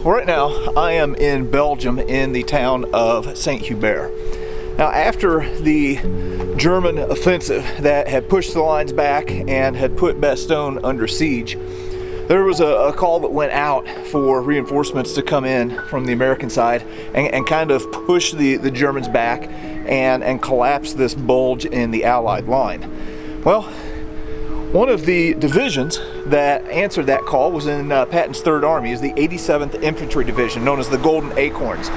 Right now I am in Belgium in the town of St. Hubert. Now, after the German offensive that had pushed the lines back and had put Bastogne under siege, there was a call that went out for reinforcements to come in from the American side and kind of push the Germans back and collapse this bulge in the Allied line. Well, one of the divisions that answered that call was in Patton's Third Army, is the 87th Infantry Division, known as the Golden Acorns.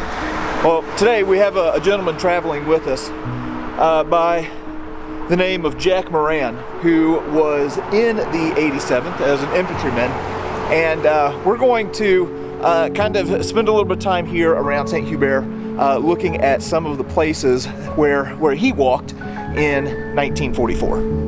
Well, today we have a gentleman traveling with us by the name of Jack Moran, who was in the 87th as an infantryman, and we're going to kind of spend a little bit of time here around St. Hubert looking at some of the places where he walked in 1944.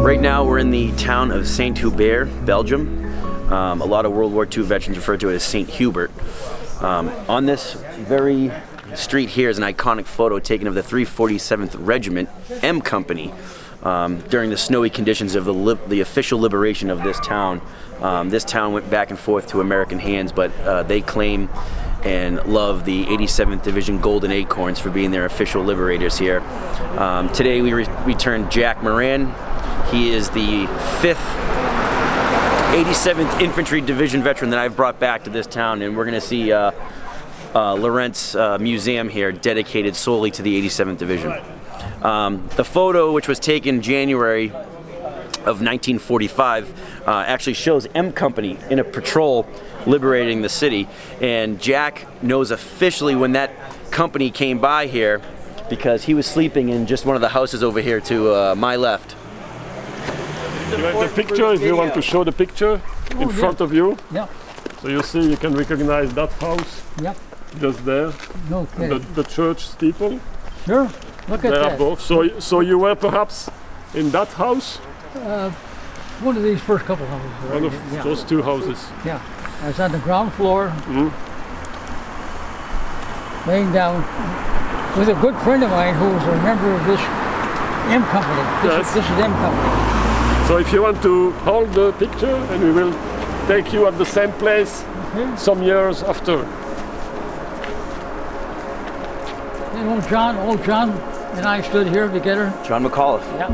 Right now we're in the town of St. Hubert, Belgium. A lot of World War II veterans refer to it as St. Hubert. On this very street here is an iconic photo taken of the 347th Regiment M Company during the snowy conditions of the official liberation of this town. This town went back and forth to American hands, but they claim and love the 87th Division Golden Acorns for being their official liberators here. Today we return Jack Moran. He is the 5th 87th Infantry Division veteran that I've brought back to this town, and we're going to see Laurent's museum here dedicated solely to the 87th Division. The photo, which was taken January of 1945, actually shows M Company in a patrol liberating the city, and Jack knows officially when that company came by here because he was sleeping in just one of the houses over here to my left. You have the picture, if you want to show the picture in front of you. Yeah. So you see, you can recognize that house. Yep. Just there. Okay. The church steeple. Sure. Look at They that. are both. So you were perhaps in that house? One of these first couple houses. Right? One of Yeah. those two houses. Yeah. I was on the ground floor, laying down with a good friend of mine who was a member of this M Company. This is M Company. So if you want to hold the picture, and we will take you at the same place some years after. And old John and I stood here together. John McAuliffe. Yeah.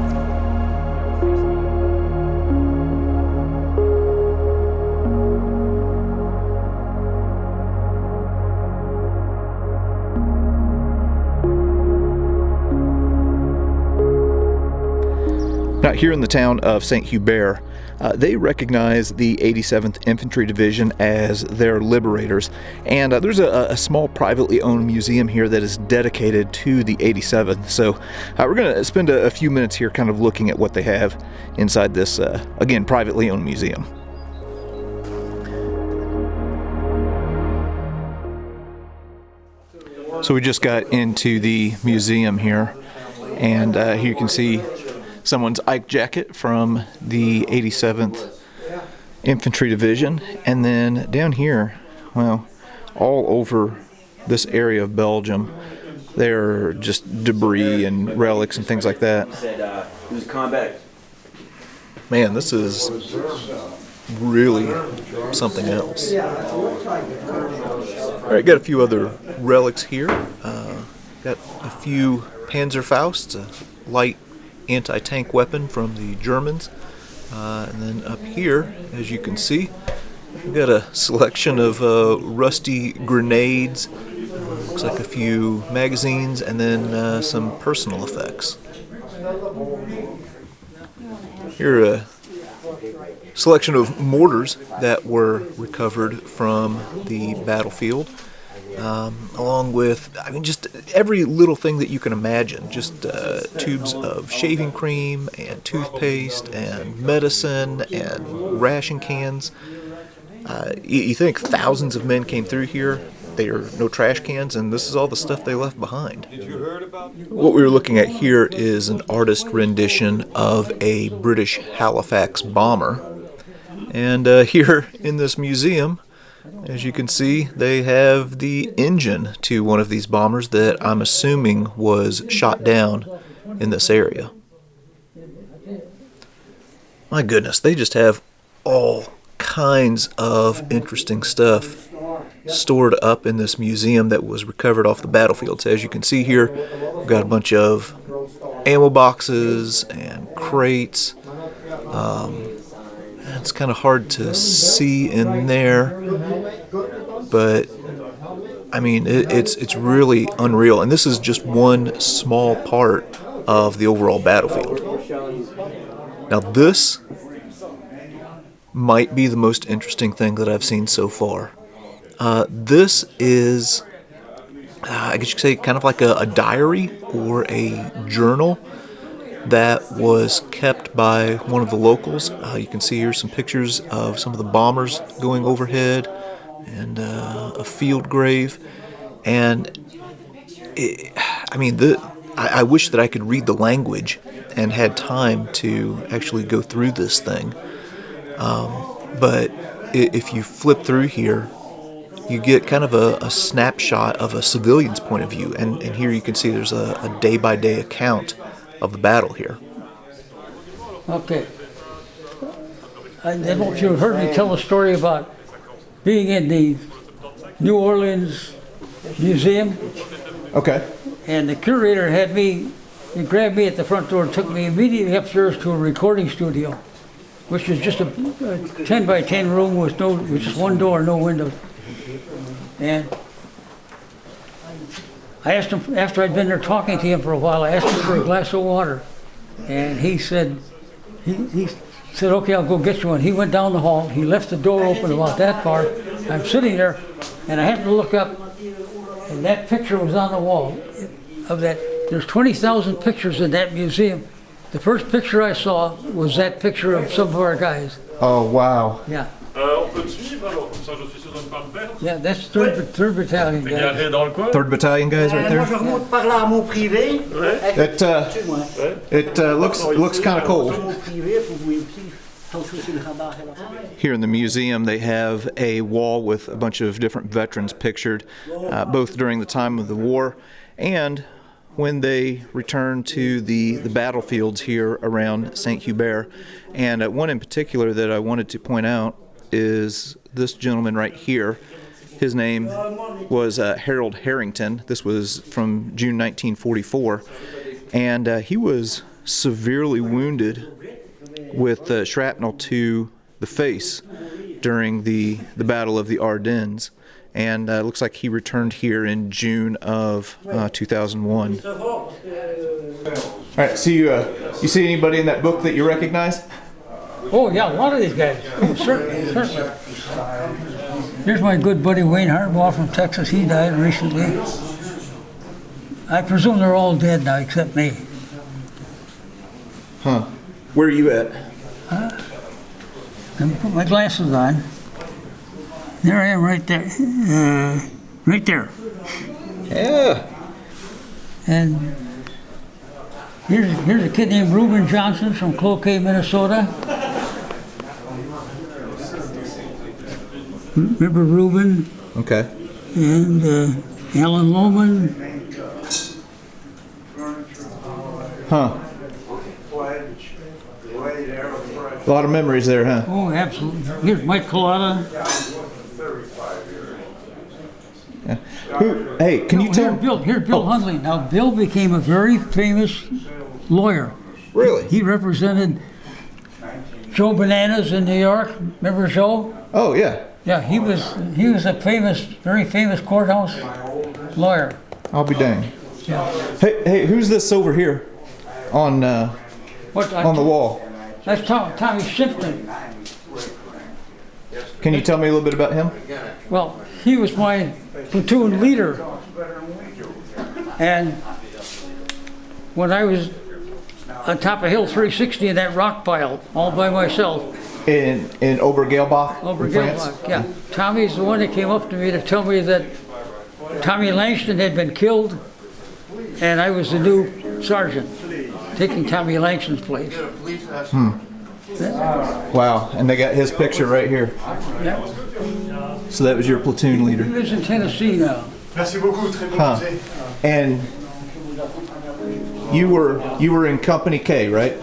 Now, here in the town of St. Hubert, they recognize the 87th Infantry Division as their liberators, and there's a small privately owned museum here that is dedicated to the 87th. So we're going to spend a few minutes here kind of looking at what they have inside this, again, privately owned museum. So we just got into the museum here, and here you can see someone's Ike jacket from the 87th Infantry Division, and then down here, well, all over this area of Belgium, there are just debris and relics and things like that. Man, this is really something else. All right, got a few other relics here. Got a few Panzerfausts, a light anti-tank weapon from the Germans. And then up here, as you can see, we've got a selection of rusty grenades, looks like a few magazines, and then some personal effects. Here are a selection of mortars that were recovered from the battlefield, along with, I mean, just every little thing that you can imagine. Just tubes of shaving cream and toothpaste and medicine and ration cans. You think thousands of men came through here. There are no trash cans, and this is all the stuff they left behind. What we were looking at here is an artist rendition of a British Halifax bomber. And here in this museum, as you can see, they have the engine to one of these bombers that I'm assuming was shot down in this area. My goodness, they just have all kinds of interesting stuff stored up in this museum that was recovered off the battlefield. So as you can see here, we've got a bunch of ammo boxes and crates. It's kind of hard to see in there, but I mean, it's really unreal. And this is just one small part of the overall battlefield. Now this might be the most interesting thing that I've seen so far. This is, I guess you could say, kind of like a diary or a journal that was kept by one of the locals. You can see here some pictures of some of the bombers going overhead and a field grave. And I wish that I could read the language and had time to actually go through this thing. But if you flip through here, you get kind of a snapshot of a civilian's point of view. And here you can see there's a day-by-day account of the battle here. Okay. I don't know if you heard me tell a story about being in the New Orleans Museum. Okay. And the curator he grabbed me at the front door and took me immediately upstairs to a recording studio, which is just a 10 by 10 room with just one door, no windows. And I asked him, after I'd been there talking to him for a while, I asked him for a glass of water. And he said, he said, okay, I'll go get you one. He went down the hall. He left the door open about that far. I'm sitting there, and I happened to look up, and that picture was on the wall of that. There's 20,000 pictures in that museum. The first picture I saw was that picture of some of our guys. Oh, wow. Yeah. Yeah, that's 3rd Battalion guys. 3rd Battalion guys right there. It looks kind of cold. Here in the museum, they have a wall with a bunch of different veterans pictured, both during the time of the war and when they returned to the battlefields here around St. Hubert. And one in particular that I wanted to point out is this gentleman right here. His name was Harold Harrington. This was from June 1944. And he was severely wounded with shrapnel to the face during the Battle of the Ardennes. And it looks like he returned here in June of 2001. All right, so you see anybody in that book that you recognize? Oh, yeah, a lot of these guys. Oh, certainly. Here's my good buddy Wayne Harbaugh from Texas. He died recently. I presume they're all dead now except me. Huh. Where are you at? Let me put my glasses on. There I am right there. Right there. Yeah. And here's a kid named Reuben Johnson from Cloquet, Minnesota. Remember Reuben? Okay. And Alan Lohman. Huh. A lot of memories there, huh? Oh, absolutely. Here's Mike Collada. Yeah. Hey, can you tell? Here's Bill Hundley. Now, Bill became a very famous lawyer. Really? He represented Joe Bananas in New York. Remember Joe? Oh, yeah. Yeah, he was a very famous courthouse lawyer. I'll be dang. Yeah. Hey, who's this over here on the wall? That's Tommy Shipton. Can you tell me a little bit about him? Well, he was my platoon leader. And when I was on top of Hill 360 in that rock pile, all by myself. In Obergelbach? Obergelbach, yeah. Tommy's the one that came up to me to tell me that Tommy Langston had been killed, and I was the new sergeant, taking Tommy Langston's place. Wow, and they got his picture right here. Yeah. So that was your platoon leader. He lives in Tennessee now. Huh. And you were in Company K, right?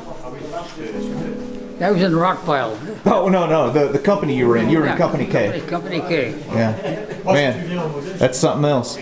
I was in the rock pile. Oh, no, the company you were in. You were in Company K. Company K. Yeah. Man, that's something else.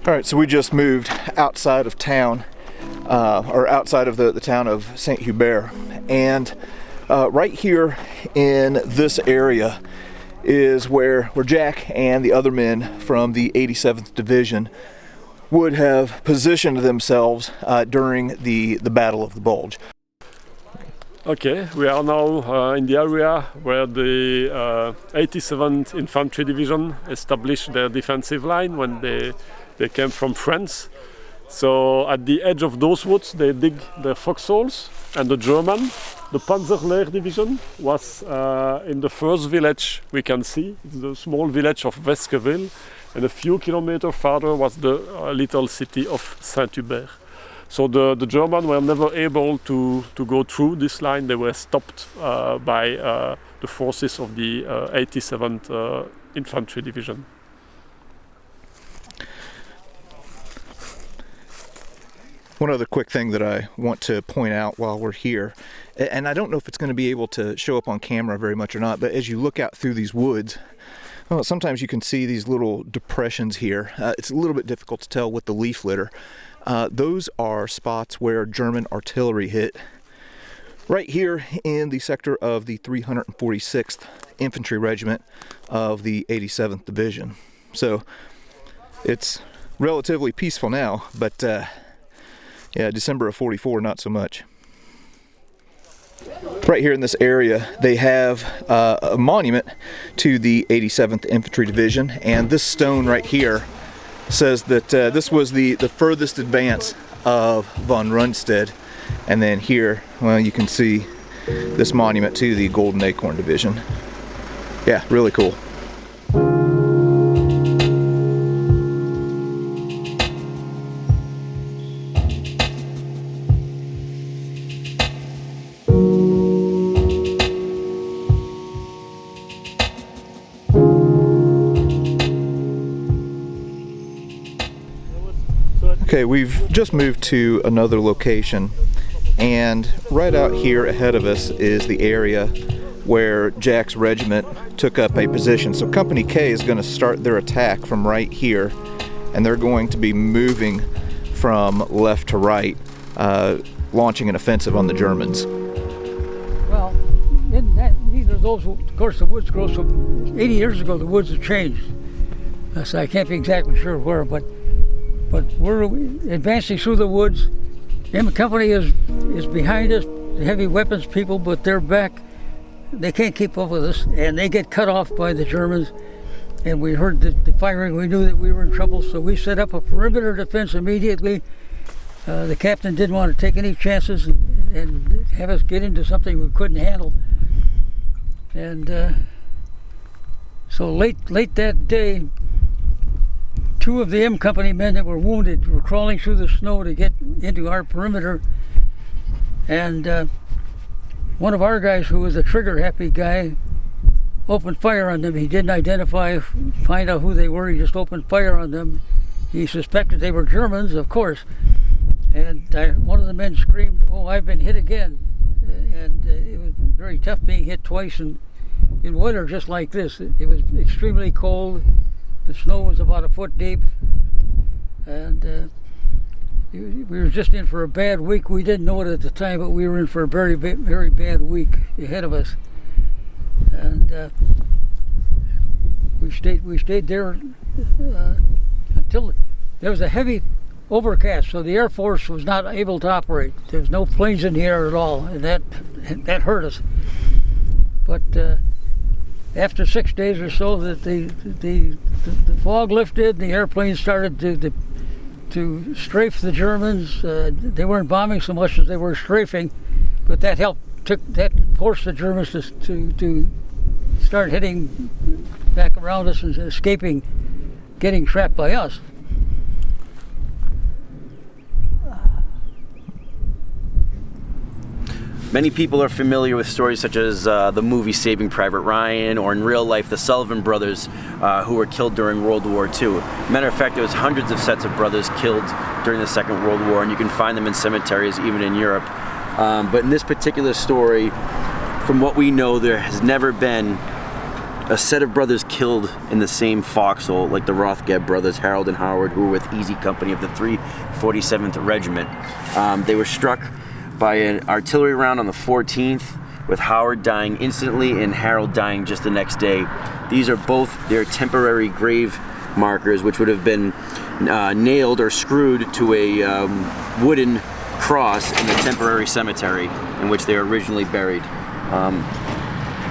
All right, so we just moved outside of town, or outside of the town of St. Hubert, and right here in this area is where Jack and the other men from the 87th Division would have positioned themselves during the Battle of the Bulge. Okay, we are now in the area where the 87th Infantry Division established their defensive line when they came from France. So at the edge of those woods they dig their foxholes, and the German, the Panzerlehr Division, was in the first village we can see. It's the small village of Weskeville, and a few kilometers farther was the little city of Saint-Hubert. So the Germans were never able to go through this line. They were stopped by the forces of the 87th Infantry Division. One other quick thing that I want to point out while we're here, and I don't know if it's going to be able to show up on camera very much or not, but as you look out through these woods, well, sometimes you can see these little depressions here. It's a little bit difficult to tell with the leaf litter. Those are spots where German artillery hit. Right here in the sector of the 346th Infantry Regiment of the 87th Division. So it's relatively peaceful now, but yeah, December of 44, not so much. Right here in this area, they have a monument to the 87th Infantry Division, and this stone right here says that this was the furthest advance of von Rundstedt. And then here, well, you can see this monument to the Golden Acorn Division. Yeah, really cool. Okay, we've just moved to another location, and right out here ahead of us is the area where Jack's regiment took up a position. So Company K is going to start their attack from right here, and they're going to be moving from left to right, launching an offensive on the Germans. Well, neither of those, of course, the woods grow. So 80 years ago, the woods have changed. So I can't be exactly sure where, but we're advancing through the woods. M Company is behind us, the heavy weapons people, but they're back. They can't keep up with us, and they get cut off by the Germans. And we heard the firing. We knew that we were in trouble, so we set up a perimeter defense immediately. The captain didn't want to take any chances and have us get into something we couldn't handle. And so late that day, 2 of the M Company men that were wounded were crawling through the snow to get into our perimeter. And one of our guys, who was a trigger-happy guy, opened fire on them. He didn't find out who they were. He just opened fire on them. He suspected they were Germans, of course. And one of the men screamed, "Oh, I've been hit again." And it was very tough being hit twice in winter just like this. It was extremely cold. The snow was about a foot deep. And we were just in for a bad week. We didn't know it at the time, but we were in for a very, very bad week ahead of us. And we stayed there until there was a heavy overcast, so the Air Force was not able to operate. There was no planes in the air at all, and that hurt us. But after 6 days or so, that the fog lifted, the airplanes started to strafe the Germans. They weren't bombing so much as they were strafing, but that forced the Germans to start heading back around us and escaping, getting trapped by us. Many people are familiar with stories such as the movie Saving Private Ryan, or in real life, the Sullivan Brothers, who were killed during World War II. Matter of fact, there was hundreds of sets of brothers killed during the Second World War, and you can find them in cemeteries even in Europe. But in this particular story, from what we know, there has never been a set of brothers killed in the same foxhole like the Rothgeb brothers, Harold and Howard, who were with Easy Company of the 347th Regiment. They were struck by an artillery round on the 14th, with Howard dying instantly and Harold dying just the next day. These are both their temporary grave markers, which would have been nailed or screwed to a wooden cross in the temporary cemetery in which they were originally buried.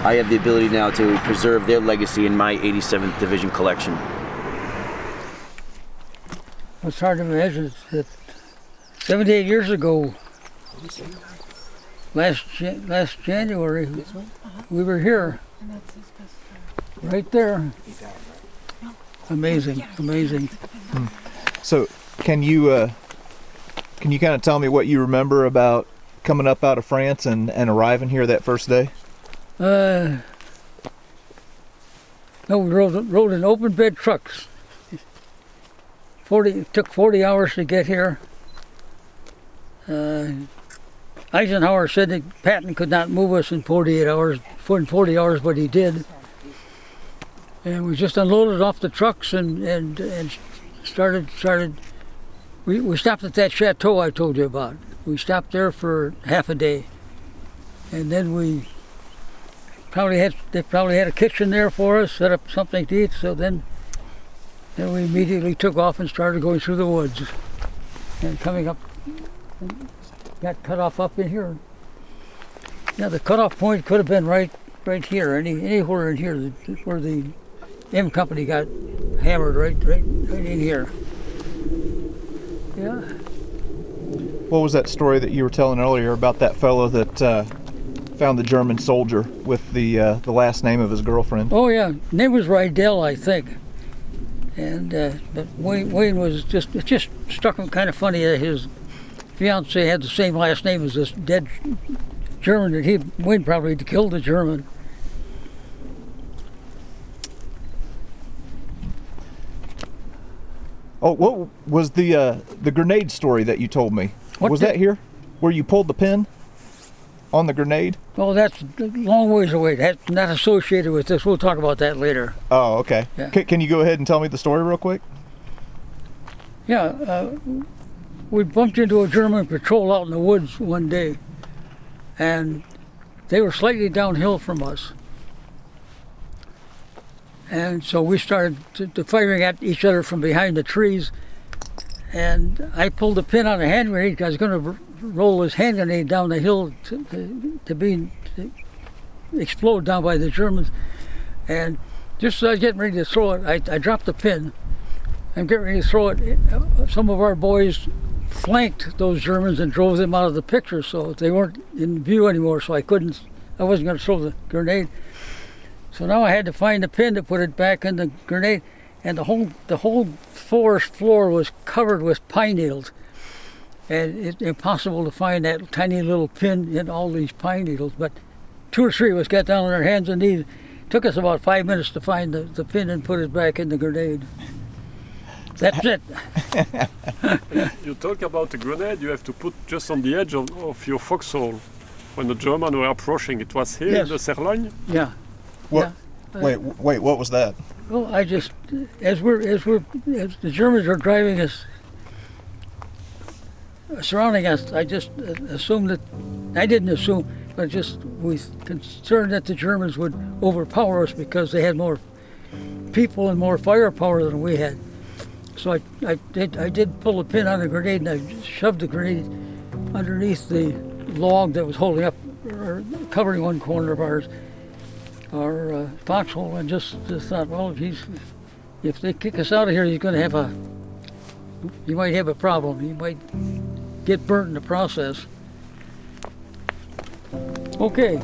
I have the ability now to preserve their legacy in my 87th Division collection. It's hard to imagine that 78 years ago, last January, we were here, right there. Amazing, amazing. So, can you kind of tell me what you remember about coming up out of France and arriving here that first day? No, we rode in open bed trucks. It took 40 hours to get here. Eisenhower said that Patton could not move us in 40 hours, but he did. And we just unloaded off the trucks and started. We stopped at that chateau I told you about. We stopped there for half a day, and then they probably had a kitchen there for us, set up something to eat. So then we immediately took off and started going through the woods, and coming up, got cut off up in here. Now the cutoff point could have been right here, anywhere in here, where the M Company got hammered, right in here. Yeah. What was that story that you were telling earlier about that fellow that found the German soldier with the last name of his girlfriend? Oh yeah, name was Rydell, I think. And but Wayne was it just struck him kind of funny that his fiance had the same last name as this dead German that Wayne probably killed the German. Oh, what was the grenade story that you told me? Was that here, where you pulled the pin on the grenade? Oh, that's a long ways away. That's not associated with this. We'll talk about that later. Oh, okay. Yeah. Can you go ahead and tell me the story real quick? Yeah, we bumped into a German patrol out in the woods one day, and they were slightly downhill from us. And so we started to firing at each other from behind the trees. And I pulled the pin on a hand grenade because I was going to roll this hand grenade down the hill to explode down by the Germans. And just as I was getting ready to throw it, I dropped the pin. I'm getting ready to throw it. Some of our boys flanked those Germans and drove them out of the picture, so they weren't in view anymore. So I wasn't going to throw the grenade. So now I had to find the pin to put it back in the grenade, and the whole forest floor was covered with pine needles, and it's impossible to find that tiny little pin in all these pine needles. But 2 or 3 of us got down on our hands and knees. It took us about 5 minutes to find the pin and put it back in the grenade. That's it. You talk about a grenade you have to put just on the edge of your foxhole. When the Germans were approaching, it was here in the sirloin? Yeah. What? Yeah. Wait, what was that? Well, I just, as the Germans are driving us, surrounding us, I just assumed that, I didn't assume, but just was concerned that the Germans would overpower us because they had more people and more firepower than we had. So I did pull a pin on the grenade, and I shoved the grenade underneath the log that was holding up, or covering one corner of our foxhole, and just thought, well, if they kick us out of here, he might have a problem. He might get burnt in the process. Okay.